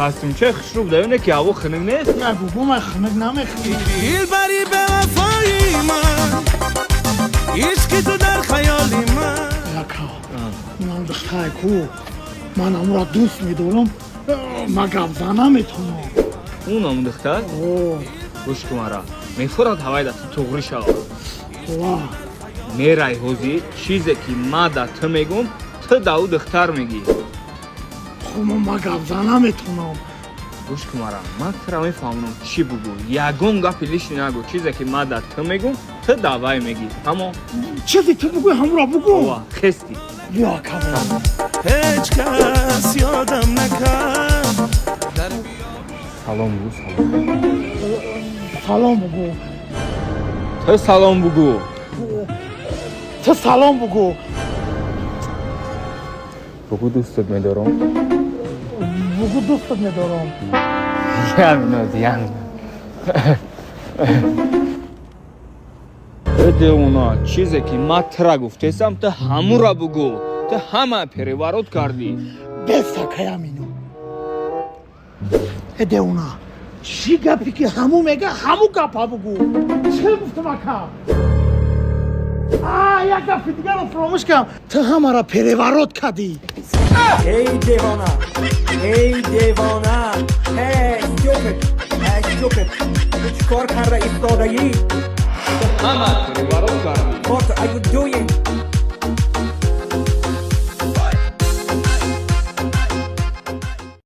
خواستیم چه خشروب دارونه که هوا خنک نیست؟ نگو من خنک نمیخوری دلبری به وفای من عشق تو در خیال من یکا من دختر کو من امورا دوست میدارم مگه زنه میتونم اون همون دختر؟ گوش کن مرا میفراد هوای دست توغری شو واه میرای حوزی چیزی که ما دا تو میگم تو دا او دختر میگی خب من مگه زنه میتونم گوش کن مرا من ترا میفهمم چی بگو یگون گپی لیش نگو چیزی که ما دا تو میگم تو دا وای میگی اما چیزی تو بگوی همورا بگو واه خستی یا کبرم هیچ کس یادم نکرد سلام بگو سلام سلام بگو تو سلام بگو تو سلام بگو بگو دوستت میدارم بگو دوستت میدارم یمین بده اونا چیزی که ما ترا گفتیسم تو همون را بگو تو همه پریوارات کردی بسته که همینو اده اونا چی گپی که همو میگه همو گپا بگو چه گفتم اکا یک گپی دیگر رو فراموش کردم تو همه را پریوارات کردی ای دیوانه ای دیوانه ای stupid تو چیکار کرده ایستادگی همه پریوارات کردی What are you doing